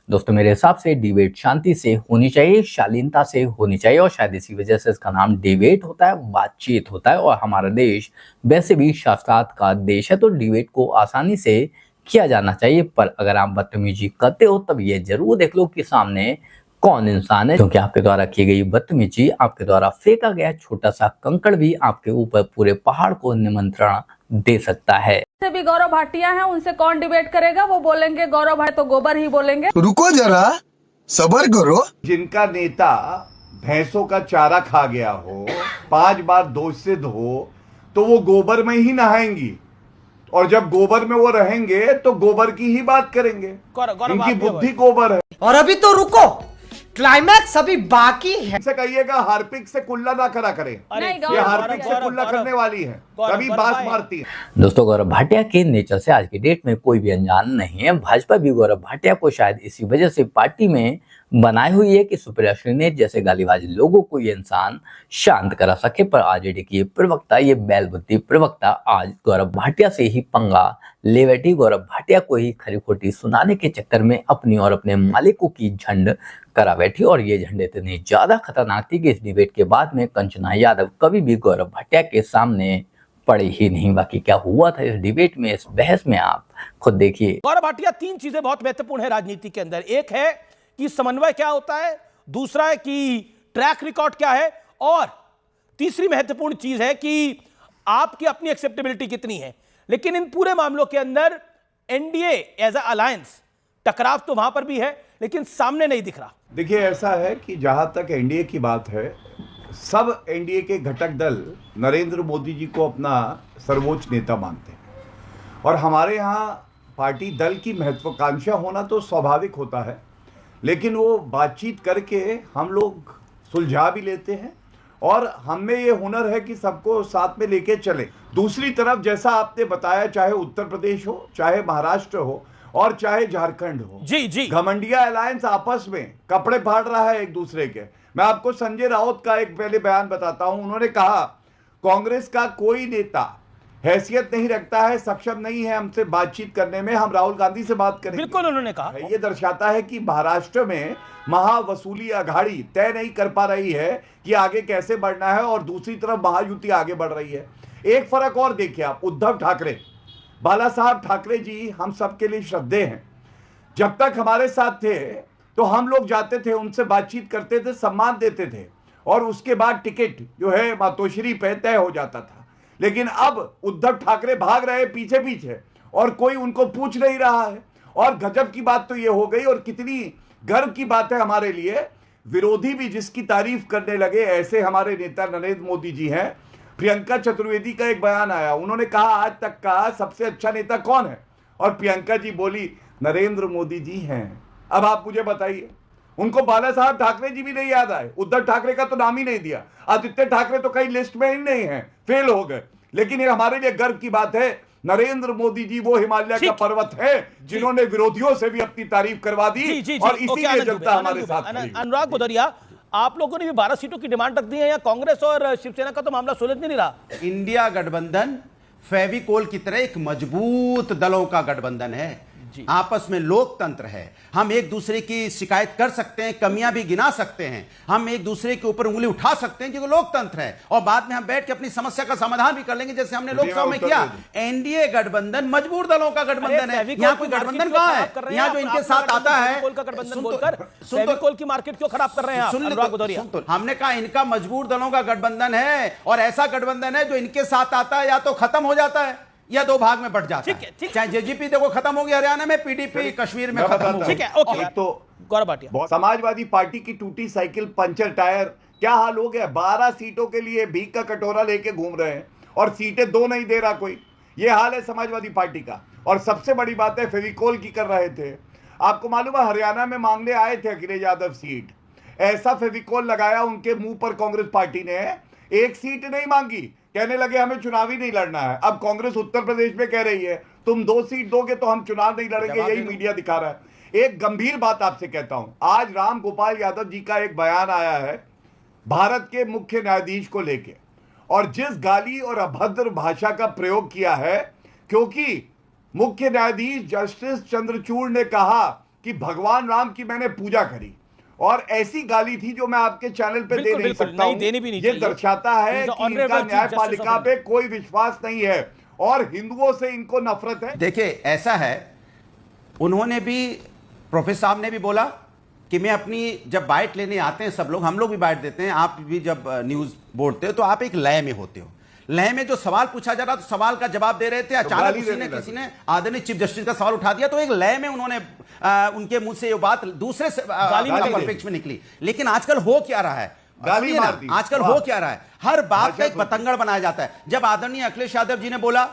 दोस्तों मेरे हिसाब से डिबेट शांति से होनी चाहिए, शालीनता से होनी चाहिए और शायद इसी वजह से इसका नाम डिबेट होता है, बातचीत होता है। और हमारा देश वैसे भी शास्त्रार्थ का देश है, तो डिबेट को आसानी से किया जाना चाहिए। पर अगर आप बदतमीजी करते हो तब ये जरूर देख लो कि सामने कौन इंसान है, क्योंकि आपके द्वारा की गई बदतमीजी, आपके द्वारा फेंका गया छोटा सा कंकड़ भी आपके ऊपर पूरे पहाड़ को निमंत्रण दे सकता है। से भी गौरव भाटिया हैं, उनसे कौन डिबेट करेगा? वो बोलेंगे गौरव भाई तो गोबर ही बोलेंगे। रुको जरा, सबर करो। जिनका नेता भैंसों का चारा खा गया हो, 5 बार दोष सिद्ध हो, तो वो गोबर में ही नहाएंगी और जब गोबर में वो रहेंगे तो गोबर की ही बात करेंगे। इनकी बुद्धि गोबर है। और अभी तो रुको, क्लाइमैक्स अभी बाकी है। से कहिएगा हार्पिक से कुल्ला ना करा करें, ये हार्पिक से कुल्ला करने वाली है, तभी बात मारती है। दोस्तों गौरव भाटिया के नेचर से आज की डेट में कोई भी अनजान नहीं है। भाजपा भी गौरव भाटिया को शायद इसी वजह से पार्टी में बनाई हुई है कि सुप्रिया श्रीनेत जैसे गालीबाज लोगों को ये इंसान शांत करा सके। पर आरजेडी की ये प्रवक्ता, ये बैल बुद्धि प्रवक्ता आज गौरव भाटिया से ही पंगा ले बैठी। गौरव भाटिया को ही खरी खोटी सुनाने के चक्कर में अपनी और अपने मालिकों की झंड करा बैठी। और ये झंडे इतनी ज्यादा खतरनाक थी कि इस डिबेट के बाद में कंचना यादव कभी भी गौरव भाटिया के सामने पड़े ही नहीं। बाकी क्या हुआ था इस डिबेट में, इस बहस में, आप खुद देखिए। गौरव भाटिया, 3 चीजें बहुत महत्वपूर्ण है राजनीति के अंदर। एक है कि समन्वय क्या होता है, दूसरा है कि ट्रैक रिकॉर्ड क्या है, और तीसरी महत्वपूर्ण चीज है कि आपकी अपनी एक्सेप्टेबिलिटी कितनी है। लेकिन इन पूरे मामलों के अंदर एनडीए एज अ अलायंस, टकराव तो वहां पर भी है लेकिन सामने नहीं दिख रहा। देखिए, ऐसा है कि जहां तक एनडीए की बात है, सब एनडीए के घटक दल नरेंद्र मोदी जी को अपना सर्वोच्च नेता मानते हैं और हमारे यहाँ पार्टी दल की महत्वाकांक्षा होना तो स्वाभाविक होता है, लेकिन वो बातचीत करके हम लोग सुलझा भी लेते हैं और हम में ये हुनर है कि सबको साथ में लेके चले। दूसरी तरफ जैसा आपने बताया, चाहे उत्तर प्रदेश हो, चाहे महाराष्ट्र हो और चाहे झारखंड हो, जी घमंडिया अलायंस आपस में कपड़े फाड़ रहा है एक दूसरे के। मैं आपको संजय राउत का एक पहले बयान बताता हूं। उन्होंने कहा कांग्रेस का कोई नेता हैसियत नहीं रखता है, सक्षम नहीं है हमसे बातचीत करने में, हम राहुल गांधी से बात करेंगे। बिल्कुल उन्होंने कहा। ये दर्शाता है कि महाराष्ट्र में महावसूली अघाड़ी तय नहीं कर पा रही है कि आगे कैसे बढ़ना है और दूसरी तरफ महायुति आगे बढ़ रही है। एक फर्क और देखिए आप, उद्धव ठाकरे, बाला साहब ठाकरे जी हम सबके लिए श्रद्धेय हैं। जब तक हमारे साथ थे तो हम लोग जाते थे, उनसे बातचीत करते थे, सम्मान देते थे और उसके बाद टिकट जो है मातोश्री पे तय हो जाता था। लेकिन अब उद्धव ठाकरे भाग रहे पीछे पीछे और कोई उनको पूछ नहीं रहा है। और गजब की बात तो ये हो गई, और कितनी गर्व की बात है हमारे लिए, विरोधी भी जिसकी तारीफ करने लगे, ऐसे हमारे नेता नरेंद्र मोदी जी हैं। प्रियंका चतुर्वेदी का एक बयान आया, उन्होंने कहा आज तक का सबसे अच्छा नेता कौन है, और प्रियंका जी बोली नरेंद्र मोदी जी हैं। अब आप मुझे बताइए, उनको बाला साहब ठाकरे जी भी नहीं याद आए, उद्धव ठाकरे का तो नाम ही नहीं दिया, आदित्य ठाकरे तो कहीं लिस्ट में ही नहीं है, फेल हो गए। लेकिन ये हमारे लिए गर्व की बात है, नरेंद्र मोदी जी वो हिमालय का पर्वत है जिन्होंने विरोधियों से भी अपनी तारीफ करवा दी और इसीलिए जनता हमारे साथ खड़ी। अनुराग भदौरिया, आप लोगों ने भी 12 सीटों की डिमांड रख दी है, या कांग्रेस और शिवसेना का तो मामला सुलझ नहीं रहा? इंडिया गठबंधन फेविकोल की तरह एक मजबूत दलों का गठबंधन है। आपस में लोकतंत्र है, हम एक दूसरे की शिकायत कर सकते हैं, कमियां भी गिना सकते हैं, हम एक दूसरे के ऊपर उंगली उठा सकते हैं क्योंकि लोकतंत्र है, और बाद में हम बैठ के अपनी समस्या का समाधान भी कर लेंगे जैसे हमने लोकसभा में किया। एनडीए गठबंधन मजबूत दलों का गठबंधन है। यहाँ कोई गठबंधन कहां है? यहाँ जो इनके साथ आता है, फेविकोल की मार्केट क्यों खराब कर रहे हैं अनुराग भदौरिया? हमने कहा इनका मजबूत दलों का गठबंधन है, और ऐसा गठबंधन है जो इनके साथ आता है या तो खत्म हो जाता है या 2 भाग में बढ़ जाता है। चाहे जेजेपी देखो खत्म हो गया हरियाणा में, पीडीपी कश्मीर में खत्म हो गया। ठीक है, ओके। तो गौरव भाटिया, समाजवादी पार्टी की टूटी साइकिल, पंचर टायर, क्या हाल हो गया? 12 सीटों के लिए भीख का कटोरा लेके घूम रहे हैं और सीटें 2 नहीं दे रहा कोई। ये हाल है समाजवादी पार्टी का। और सबसे बड़ी बात है, फेविकोल की कर रहे थे। आपको मालूम है हरियाणा में मांगने आए थे अखिलेश यादव सीट, ऐसा फेविकोल लगाया उनके मुंह पर कांग्रेस पार्टी ने, 1 सीट नहीं मांगी, कहने लगे हमें चुनाव ही नहीं लड़ना है। अब कांग्रेस उत्तर प्रदेश में कह रही है तुम 2 सीट दोगे तो हम चुनाव नहीं लड़ेंगे, यही मीडिया दिखा रहा है। एक गंभीर बात आपसे कहता हूं, आज राम गोपाल यादव जी का एक बयान आया है भारत के मुख्य न्यायाधीश को लेके, और जिस गाली और अभद्र भाषा का प्रयोग किया है, क्योंकि मुख्य न्यायाधीश जस्टिस चंद्रचूड़ ने कहा कि भगवान राम की मैंने पूजा करी, और ऐसी गाली थी जो मैं आपके चैनल पे दे नहीं सकता हूं। देनी भी नहीं ये चाहिए। दर्शाता है कि इनका न्यायपालिका पे कोई विश्वास नहीं है और हिंदुओं से इनको नफरत है। देखिए ऐसा है, उन्होंने भी, प्रोफेसर साहब ने भी बोला कि मैं अपनी, जब बाइट लेने आते हैं सब लोग, हम लोग भी बाइट देते हैं, आप भी जब न्यूज बोलते हो तो आप एक लय में होते हो। लय में जो सवाल पूछा जा रहा तो सवाल का जवाब दे रहे थे, अचानक किसी ने आदरणीय चीफ जस्टिस का सवाल उठा दिया, तो एक लय में उन्होंने उनके मुंह से ये बात दूसरे परिप्रेक्ष्य में निकली। लेकिन आजकल हो क्या रहा है, आजकल हो क्या रहा है, हर बात का एक बतंगड़ बनाया जाता है। जब आदरणीय अखिलेश यादव जी ने बोला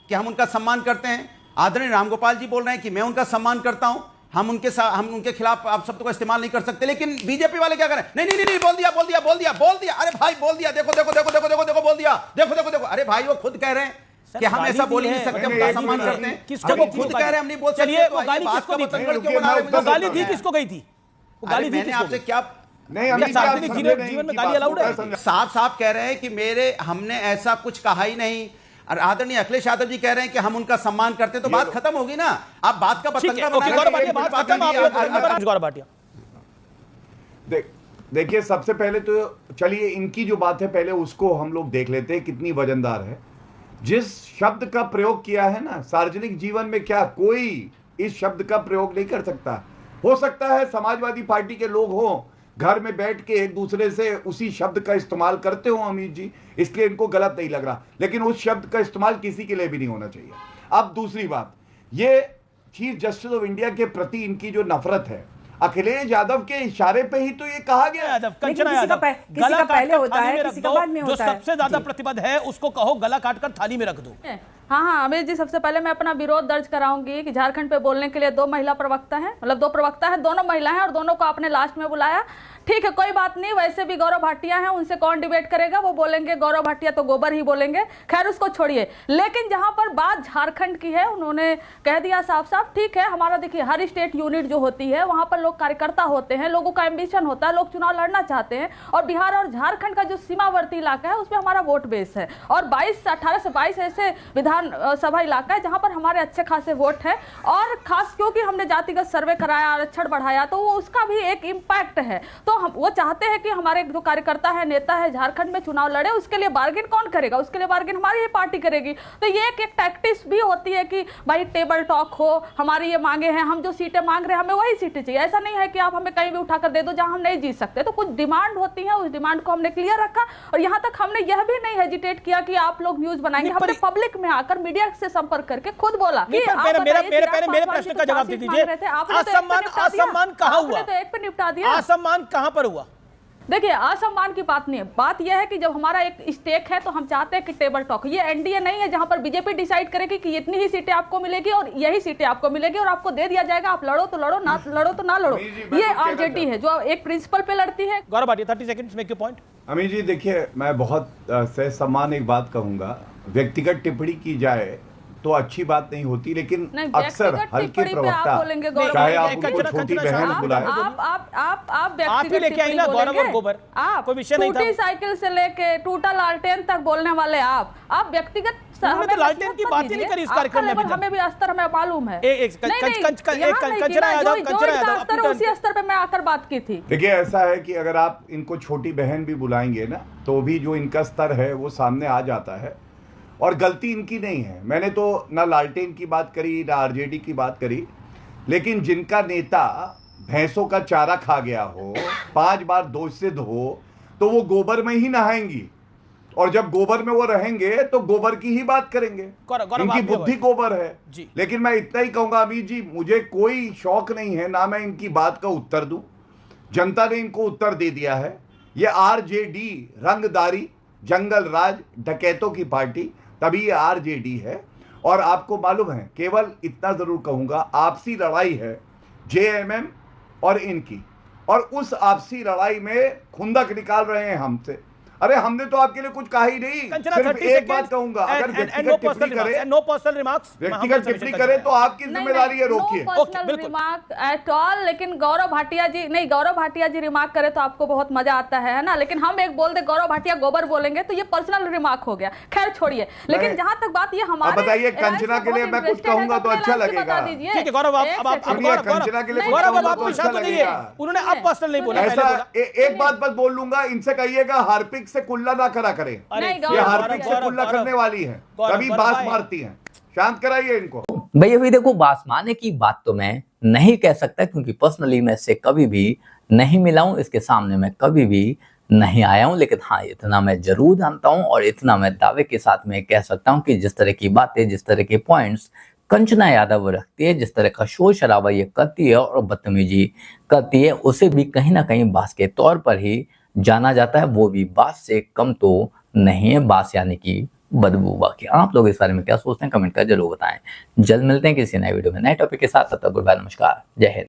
कि हम उनका सम्मान करते हैं, आदरणीय रामगोपाल जी बोल रहे हैं कि मैं उनका सम्मान करता हूं, हम उनके खिलाफ आप शब्द को इस्तेमाल नहीं कर सकते, लेकिन बीजेपी वाले क्या करें, नहीं नहीं नहीं, बोल दिया, अरे भाई बोल दिया, देखो बोल दिया, देखो, अरे भाई वो खुद कह रहे हैं कि हम ऐसा बोल ही नहीं सकते, उनका सम्मान करते हैं। किसको वो खुद कह रहे हैं हम नहीं बोल सकते, चलिए वो गाली किसको दी थी? गाली दी किसको गई थी? वो गाली दी मैंने आपसे क्या सार्वजनिक जीवन में गाली अलाउड है? साफ कह रहे हैं कि हमने ऐसा कुछ कहा ही नहीं। और आदरणीय अखिलेश यादव जी कह रहे हैं कि हम उनका सम्मान करते हैं, तो बात खत्म होगी ना। आप बात का बतंगड़ बना। देखिए सबसे पहले तो चलिए इनकी जो बात है पहले उसको हम लोग देख लेते हैं कितनी वजनदार है। जिस शब्द का प्रयोग किया है ना सार्वजनिक जीवन में, क्या कोई इस शब्द का प्रयोग नहीं कर सकता? हो सकता है समाजवादी पार्टी के लोग हों, घर में बैठ के एक दूसरे से उसी शब्द का इस्तेमाल करते हो अमित जी, इसलिए इनको गलत नहीं लग रहा, लेकिन उस शब्द का इस्तेमाल किसी के लिए भी नहीं होना चाहिए। अब दूसरी बात, ये चीफ जस्टिस ऑफ इंडिया के प्रति इनकी जो नफरत है, अखिलेश यादव के इशारे पे ही तो ये कहा गया। कंचना यादव, किसी का पहले होता है, किसी का बाद में होता है। जो सबसे ज्यादा प्रतिबद्ध है उसको कहो गला काटकर थाली में रख दो। हाँ अमित जी, सबसे पहले मैं अपना विरोध दर्ज कराऊंगी कि झारखंड पे बोलने के लिए 2 महिला प्रवक्ता हैं, मतलब 2 प्रवक्ता हैं, दोनों महिला हैं और दोनों को आपने लास्ट में बुलाया। ठीक है, कोई बात नहीं, वैसे भी गौरव भाटिया हैं, उनसे कौन डिबेट करेगा, वो बोलेंगे गौरव भाटिया तो गोबर ही बोलेंगे, खैर उसको छोड़िए। लेकिन जहां पर बात झारखंड की है, उन्होंने कह दिया साफ साफ, ठीक है हमारा देखिए हर स्टेट यूनिट जो होती है वहां पर लोग कार्यकर्ता होते हैं, लोगों का एम्बिशन होता है, लोग चुनाव लड़ना चाहते हैं, और बिहार और झारखंड का जो सीमावर्ती इलाका है उसमें हमारा वोट बेस है, और 18 से 22 ऐसे विधानसभा इलाका है जहां पर हमारे अच्छे खासे वोट है, और खास क्योंकि हमने जातिगत सर्वे कराया, आरक्षण बढ़ाया, तो वो उसका भी एक इम्पैक्ट है। तो हम वो चाहते हैं कि हमारे जो कार्यकर्ता है, नेता है, झारखंड में चुनाव लड़े, उसके लिए बार्गेन कौन करेगा? उसके लिए बार्गेन हमारी ही पार्टी करेगी। तो ये एक टैक्टिक्स भी होती है कि भाई टेबल टॉक हो, हमारी ये मांगे हैं, हम जो सीटें मांग रहे हैं हमें वही सीटें चाहिए। ऐसा नहीं है कि आप हमें कहीं भी उठाकर दे दो जहां हम नहीं जीत सकते। तो कुछ डिमांड होती है, उस डिमांड को हमने क्लियर रखा, और यहाँ तक हमने यह भी नहीं हेजिटेट किया कि आप लोग न्यूज बनाएंगे, हमने पब्लिक में आकर मीडिया से संपर्क करके खुद बोला। मेरे प्रश्न का जवाब दे दीजिए, असम्मान कहाँ हुआ? तो एक पे निपटा दिया, असम्मान कहाँ पर हुआ? देखिए असम्मान की बात नहीं है, बात यह है कि जब हमारा एक स्टेक है तो हम चाहते हैं कि टेबल टॉक, ये एनडीए नहीं है जहां पर बीजेपी डिसाइड करेगी कि इतनी ही सीटें आपको मिलेगी और यही सीटें आपको मिलेगी और आपको दे दिया जाएगा, आप लड़ो तो लड़ो, ना लड़ो तो ना लड़ो। ये आरजेडी है जो एक प्रिंसिपल पे लड़ती है। Gaurav Bhatia 30 seconds make your point. Amit ji देखिए, मैं बहुत सम्मान एक बात कहूंगा, व्यक्तिगत टिप्पणी की जाए तो अच्छी बात नहीं होती, लेकिन अक्सर हल्के प्रवक्ता, चाहे आप उनको छोटी बहन बुलाएं, आप ही लेके आई ना गौरव और गोबर, कोई विषय नहीं था। टूटी साइकिल से लेके टूटा लालटेन तक बोलने वाले आप व्यक्तिगत लालटेन की बात ही नहीं करी इस कार्यक्रम में। हमें भी स्तर हमें मालूम है, उसी स्तर पे मैं आकर बात की थी। देखिए ऐसा है कि अगर आप इनको छोटी बहन भी बुलाएंगे ना तो भी जो इनका स्तर है वो सामने आ जाता है, और गलती इनकी नहीं है। मैंने तो ना लालटेन की बात करी ना आरजेडी की बात करी, लेकिन जिनका नेता भैंसों का चारा खा गया हो, 5 बार दोष सिद्ध हो, तो वो गोबर में ही नहाएंगी, और जब गोबर में वो रहेंगे तो गोबर की ही बात करेंगे, इनकी बुद्धि गोबर है। लेकिन मैं इतना ही कहूंगा अमित जी, मुझे कोई शौक नहीं है ना मैं इनकी बात का उत्तर दूं, जनता ने इनको उत्तर दे दिया है। ये आरजेडी रंगदारी, जंगल राज, डकैतों की पार्टी, तभी ये आरजेडी है। और आपको मालूम है, केवल इतना जरूर कहूंगा, आपसी लड़ाई है जेएमएम और इनकी, और उस आपसी लड़ाई में खुंदक निकाल रहे हैं हमसे। अरे हमने तो आपके लिए कुछ कहा ही नहीं, कंचना सिर्फ 30 एक बात seconds कहूंगा, अगर and व्यक्तिगत no टिप्पणी personal करे, remarks, no personal remarks, व्यक्तिगत टिप्पणी करे तो आपकी जिम्मेदारी है, रोकिए। पर्सनल बिल्कुल। रिमार्क एट ऑल, लेकिन गौरव भाटिया जी नहीं, गौरव भाटिया जी रिमार्क करे तो आपको बहुत मजा आता है ना, लेकिन हम एक बोल दे गौरव भाटिया गोबर बोलेंगे तो ये पर्सनल रिमार्क हो गया। खैर छोड़िए, लेकिन जहां तक बात ये हमारे अब बताइए, कंचना के लिए मैं कुछ कहूंगा तो अच्छा लगेगा। दीजिए ठीक है गौरव, आप सुनिए, कंचना के लिए कुछ गौरव कहूंगा आप तो विषय अच्छा तो नहीं लगेगा। है, उन्होंने अब पर्सनल नहीं बोला, ऐसा पहले बोला। एक बात बस बोल लूंगा, इनसे कहिएगा हार्पिक से कुल्ला ना करा करें, अरे नहीं, ये गौरव, हार्पिक से कुल्ला करने वाली है, कभी बास मारती हैं, शांत कराइए इनको। भाई अभी देखो, बास मारने की बात तो मैं नहीं कह सकता क्योंकि पर्सनली मैं इससे कभी भी नहीं मिला हूं, इसके सामने मैं कभी भी नहीं आया हूं, लेकिन हाँ इतना मैं जरूर जानता हूं और इतना मैं दावे के साथ में कह सकता हूं कि जिस तरह की बातें, जिस तरह के पॉइंट्स कंचना यादव रखती है, जिस तरह का शोर शराबा ये करती है और बदतमीजी करती है, उसे भी कहीं ना कहीं बास के तौर पर ही जाना जाता है। वो भी बास से कम तो नहीं है, बास यानी कि बदबू। बाकी आप लोग इस बारे में क्या सोचते हैं कमेंट कर जरूर बताएं। जल्द मिलते हैं किसी नए वीडियो में नए टॉपिक के साथ, तब तक गुड बाय, नमस्कार, जय हिंद।